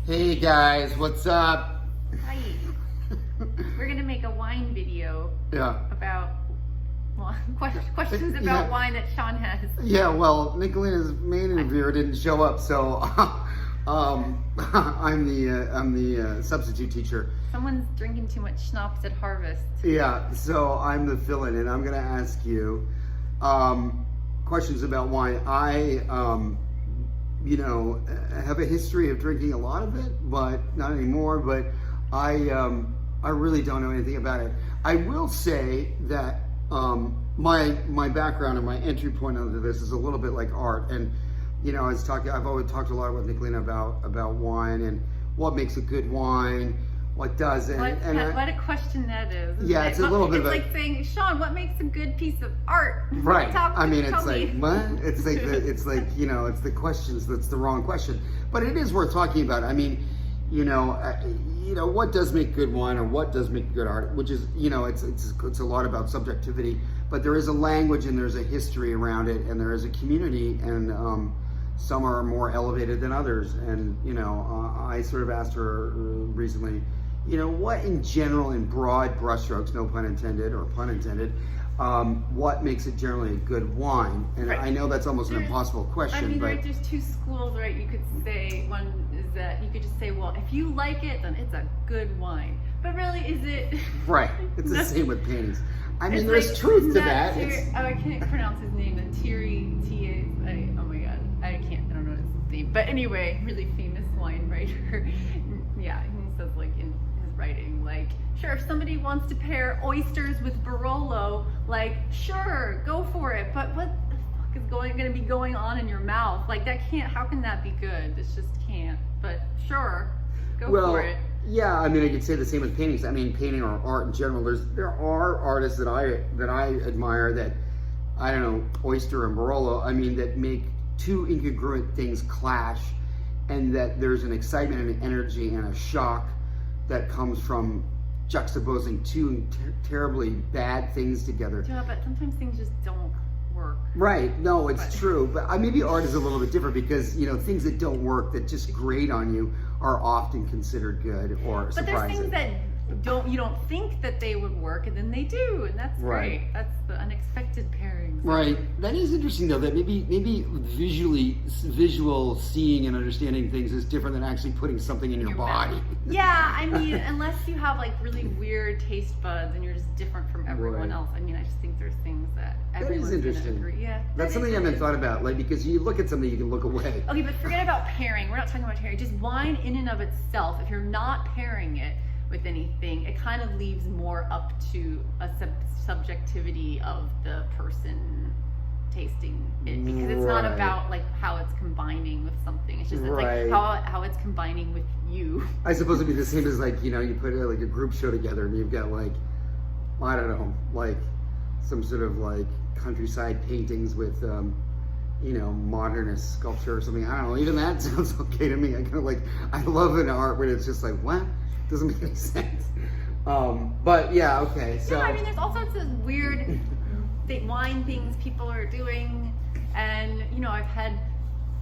Hey guys, what's up? Hi. We're gonna make a wine video Yeah. about questions about wine that Sean has. Yeah, well, Nicolina's main interviewer didn't show up, so I'm the substitute teacher. Someone's drinking too much schnapps at Harvest. Yeah, so I'm the fill-in, and I'm gonna ask you questions about wine. I have a history of drinking a lot of it, but not anymore. But I really don't know anything about it. I will say that my background and my entry point into this is a little bit like art. And I've always talked a lot with Nicolina about wine and what makes a good wine, what doesn't. What a question that is. Yeah, it's a little bit. It's like saying, Sean, what makes a good piece of art? Right. Tell me. What? It's like it's the questions that's the wrong question. But it is worth talking about. I mean, what does make good wine or what does make good art? Which is, it's a lot about subjectivity. But there is a language and there's a history around it, and there is a community, and some are more elevated than others. And I sort of asked her recently, what in general, in broad brushstrokes, no pun intended or pun intended, what makes it generally a good wine? And right. I know that's almost an impossible question. I mean, but right, there's two schools, right? You could say, one is that you could just say, well, if you like it, then it's a good wine. But really, is it? Right. It's the same with paintings. I mean, It's there's like, truth to that. I can't pronounce his name. Oh my god, I don't know his name. But anyway, really famous wine writer. Yeah, he says like in his writing, like, sure, if somebody wants to pair oysters with Barolo, like, sure, go for it. But what the fuck is going to be going on in your mouth? Like, that can't. How can that be good? This just can't. But sure, go for it. Yeah, I mean, I could say the same with paintings. I mean, painting or art in general. There are artists that I admire that, I don't know, oyster and Barolo. I mean, that make two incongruent things clash, and that there's an excitement and an energy and a shock that comes from juxtaposing two terribly bad things together. Yeah, but sometimes things just don't work. Right. No, it's true. But maybe art is a little bit different because, things that don't work, that just grate on you, are often considered good or surprising. But there's things that you don't think that they would work, and then they do, and that's right. Great. That's the unexpected pairings. Right. That is interesting, though, that maybe visual seeing and understanding things is different than actually putting something in your body. Yeah, I mean, unless you have like really weird taste buds and you're just different from everyone Right. else. I mean, I just think there's things that everyone's that is interesting. gonna agree. Yeah, that's something I haven't thought about, like, because you look at something, you can look away. Okay, but forget about pairing. We're not talking about pairing. Just wine in and of itself. If you're not pairing it with anything, it kind of leaves more up to a subjectivity of the person tasting it, because it's not about like how it's combining with something. It's just Right. like how it's combining with you. I suppose it'd be the same as like, you put like a group show together and you've got like, I don't know, like some sort of like countryside paintings with modernist sculpture or something. I don't know, even that sounds okay to me. I love an art where it's just like, what? Doesn't make any sense. But yeah, okay. So I mean, there's all sorts of weird wine things people are doing, and I've had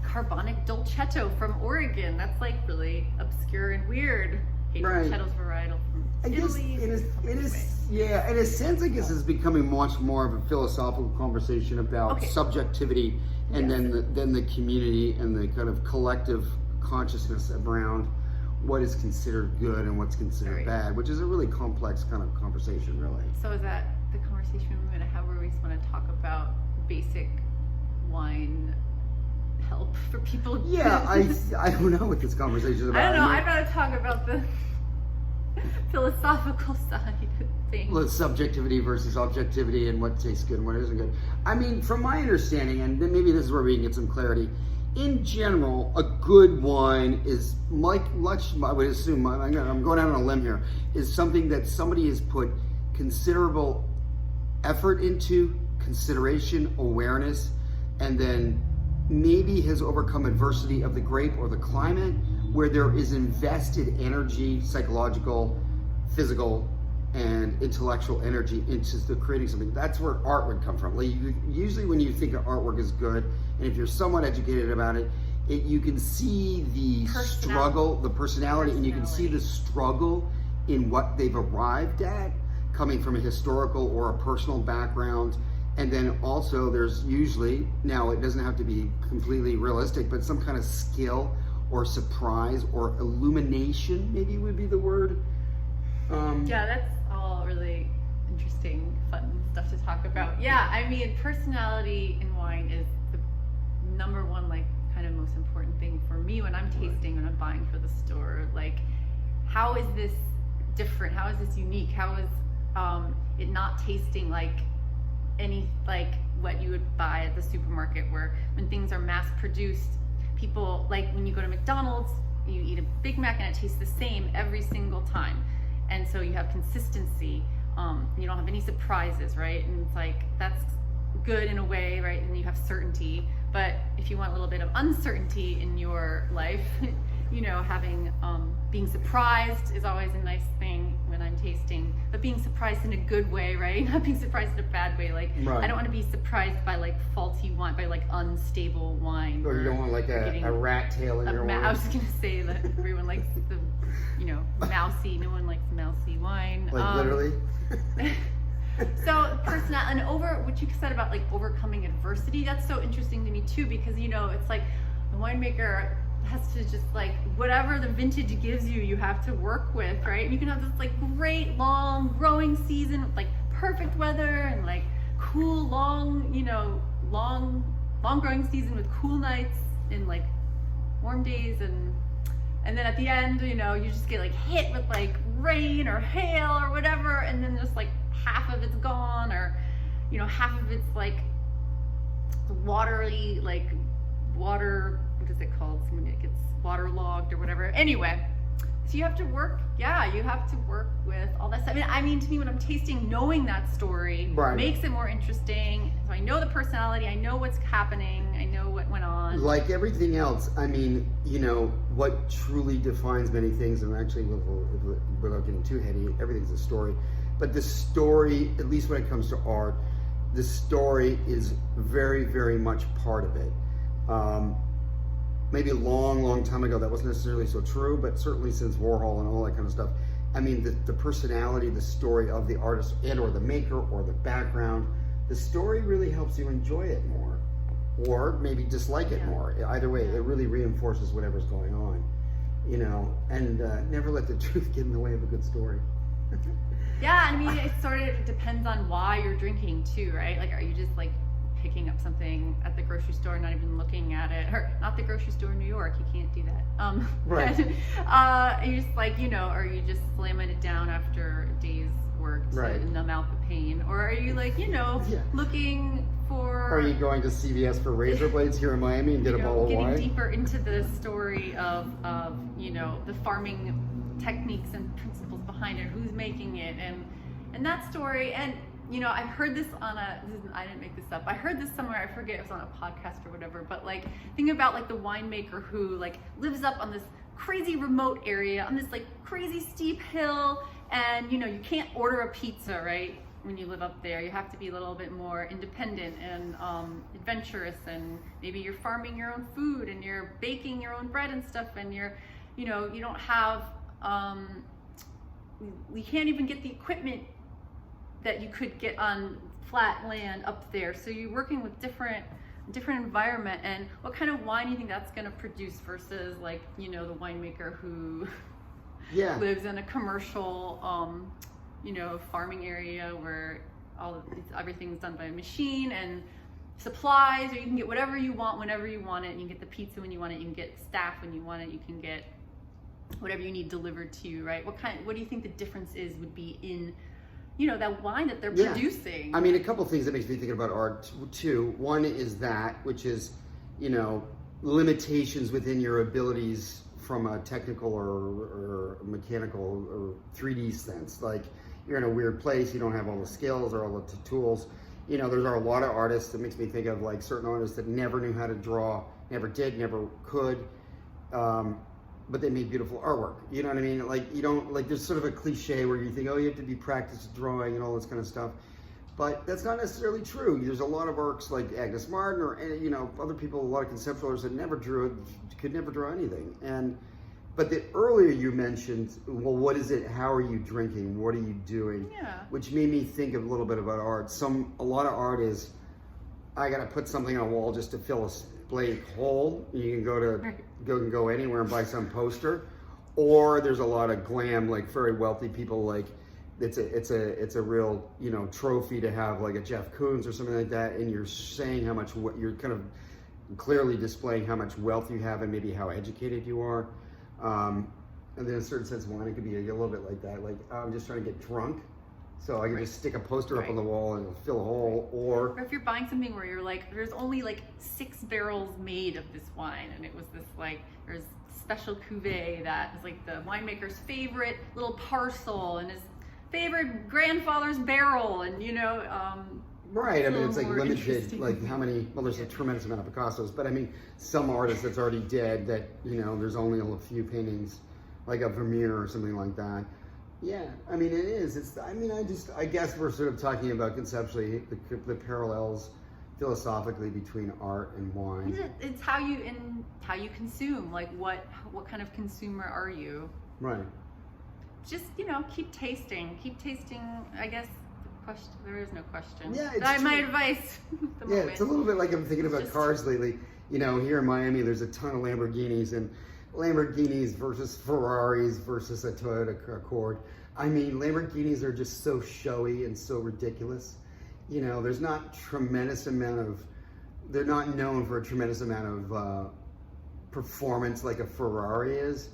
carbonic dolcetto from Oregon. That's like really obscure and weird. Right. Dolcetto's varietal from Italy. It is, yeah. In a sense, I guess it's becoming much more of a philosophical conversation about subjectivity, and then the community and the kind of collective consciousness around what is considered good and what's considered bad, which is a really complex kind of conversation, really. So is that the conversation we're going to have, where we just want to talk about basic wine help for people? Yeah, I don't know what this conversation is about. I don't know. I'd rather talk about the philosophical side of things. Well, subjectivity versus objectivity and what tastes good and what isn't good. I mean, from my understanding, and maybe this is where we can get some clarity, in general, a good wine is like, I would assume, I'm going out on a limb here, is something that somebody has put considerable effort into, consideration, awareness, and then maybe has overcome adversity of the grape or the climate, where there is invested energy, psychological, physical, and intellectual energy into creating something. That's where art would come from. Like usually when you think of artwork is good, and if you're somewhat educated about it, you can see the struggle, the personality, and you can see the struggle in what they've arrived at, coming from a historical or a personal background. And then also there's usually, now it doesn't have to be completely realistic, but some kind of skill or surprise or illumination, maybe would be the word. Yeah, that's all really interesting, fun stuff to talk about. Yeah, I mean, personality in wine is the number one, like, kind of most important thing for me when I'm tasting, when I'm buying for the store. Like, how is this different? How is this unique? How is it not tasting like any, like what you would buy at the supermarket, where when things are mass produced, people, like when you go to McDonald's, you eat a Big Mac and it tastes the same every single time. And so you have consistency, you don't have any surprises, right? And it's like, that's good in a way, right? And you have certainty. But if you want a little bit of uncertainty in your life, you know, having, being surprised is always a nice thing when I'm tasting, but being surprised in a good way, right? Not being surprised in a bad way. Like, I don't want to be surprised by like faulty wine, by like unstable wine. Or you don't want like a rat tail in your wine. I was just going to say that everyone likes the, you know, mousy, no one likes mousy wine. Like literally? So personal, and over what you said about like overcoming adversity, that's so interesting to me too, because you know, it's like the winemaker has to just like, whatever the vintage gives you, you have to work with, right? You can have this like great long growing season with like perfect weather and like cool long, you know, long growing season with cool nights and like warm days, and then at the end, you know, you just get like hit with like rain or hail or whatever, and then just like half of it's gone, or you know, half of it's like watery, like water, what is it called when it gets waterlogged or whatever. Anyway, so you have to work, you have to work with all that stuff. I mean, to me, when I'm tasting, knowing that story makes it more interesting. So I know the personality, I know what's happening, I know what went on. Like everything else, I mean, you know, what truly defines many things, and actually without getting too heady, everything's a story. But the story, at least when it comes to art, the story is very, very much part of it. Maybe a long time ago that wasn't necessarily so true, but certainly since Warhol and all that kind of stuff, I mean, the personality, the story of the artist and or the maker or the background, the story really helps you enjoy it more, or maybe dislike it more. Either way, it really reinforces whatever's going on, you know, and never let the truth get in the way of a good story. Yeah, I mean, it sort of depends on why you're drinking too, right? Like, are you just like picking up something at the grocery store, not even looking at it, or not the grocery store in New York, you can't do that. Right. You're just like, you know, are you just slamming it down after a day's work to numb out the pain, or are you like, you know, looking for? Are you going to CVS for razor blades here in Miami and get a bottle of wine? Getting deeper into the story of you know, the farming techniques and principles behind it, who's making it, and that story. And you know, I heard this on I didn't make this up, I heard this somewhere, I forget, it was on a podcast or whatever, but like, think about like the winemaker who like lives up on this crazy remote area, on this like crazy steep hill, and you know, you can't order a pizza, right? When you live up there, you have to be a little bit more independent and adventurous, and maybe you're farming your own food and you're baking your own bread and stuff, and you're, you know, you don't have we can't even get the equipment that you could get on flat land up there. So you're working with different environment, and what kind of wine do you think that's going to produce versus like, you know, the winemaker who lives in a commercial, you know, farming area where everything's done by a machine and supplies, or you can get whatever you want whenever you want it, and you can get the pizza when you want it, you can get staff when you want it, you can get whatever you need delivered to you, right? What do you think the difference would be in, you know, that wine that they're producing? I mean, a couple of things that makes me think about art too. One is that, which is, you know, limitations within your abilities from a technical or mechanical or 3D sense. Like, you're in a weird place, you don't have all the skills or all the tools. You know, there are a lot of artists that makes me think of like certain artists that never knew how to draw, never did, never could, but they made beautiful artwork. You know what I mean? Like, you don't, like, there's sort of a cliche where you think, oh, you have to be practiced drawing and all this kind of stuff. But that's not necessarily true. There's a lot of arcs like Agnes Martin or other people, a lot of conceptualists that could never draw anything. But the earlier you mentioned, well, what is it? How are you drinking? What are you doing? Yeah. Which made me think a little bit about art. A lot of art is, I got to put something on a wall just to fill a blank hole. You can go anywhere and buy some poster, or there's a lot of glam, like very wealthy people, like it's a real trophy to have, like a Jeff Koons or something like that, and you're saying how much you're kind of clearly displaying how much wealth you have and maybe how educated you are. And then in a certain sense, wine could be a little bit like that. Like, I'm just trying to get drunk, so I can just stick a poster up on the wall and it'll fill a hole. Or if you're buying something where you're like, there's only like 6 barrels made of this wine, and it was this like, there's special cuvee that was like the winemaker's favorite little parcel and his favorite grandfather's barrel, and right. I mean, it's like more limited, interesting. like how many, well, there's a tremendous amount of Picassos, but I mean, some artist that's already dead that, there's only a few paintings, like a Vermeer or something like that. Yeah, I mean, it is. I guess we're sort of talking about conceptually the parallels philosophically between art and wine. It's how you consume. Like, what kind of consumer are you? Right. Just, keep tasting. I guess there is no question. Yeah, it's my true. advice. Yeah, it's a little bit like I'm thinking about cars lately. Here in Miami, there's a ton of Lamborghinis, and Lamborghinis versus Ferraris versus a Toyota Accord. I mean, Lamborghinis are just so showy and so ridiculous. There's not they're not known for a tremendous amount of performance like a Ferrari is.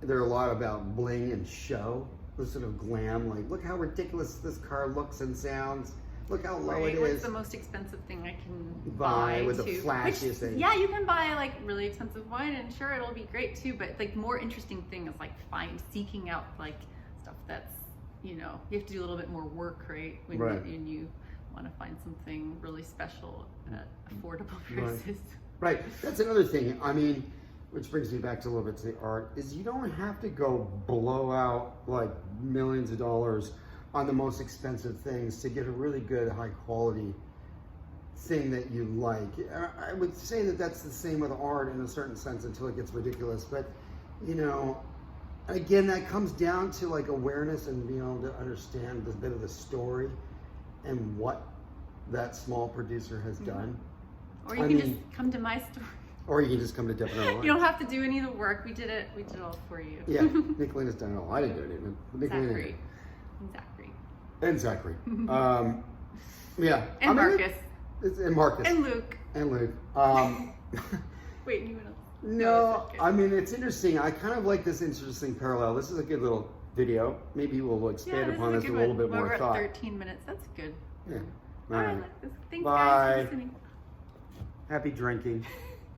They're a lot about bling and show, this sort of glam, like, look how ridiculous this car looks and sounds. Look how low it is. What's the most expensive thing I can buy with too? the flashiest thing? Yeah, you can buy like really expensive wine, and sure, it'll be great too. But like, more interesting thing is like seeking out like stuff that's you have to do a little bit more work, right? When you want to find something really special at affordable prices. Right. That's another thing. I mean, which brings me back to a little bit to the art, is you don't have to go blow out like millions of dollars on the most expensive things to get a really good high quality thing that you like. I would say that that's the same with art in a certain sense until it gets ridiculous. But, again, that comes down to like awareness and being able to understand a bit of the story and what that small producer has done. Or you can just come to my store. Or you can just come to Definite Art. You don't have to do any of the work. We did it all for you. Yeah, Nicolina's done it all. I didn't do it even. And Zachary. Yeah. And Marcus. And Marcus. And Luke. And Luke. Wait, anyone else? No, I mean, it's interesting. I kind of like this interesting parallel. This is a good little video. Maybe we'll expand upon this with a little bit more thought. We're at 13 minutes. That's good. Yeah. All right. Thanks, Bye. guys, for listening. Happy drinking.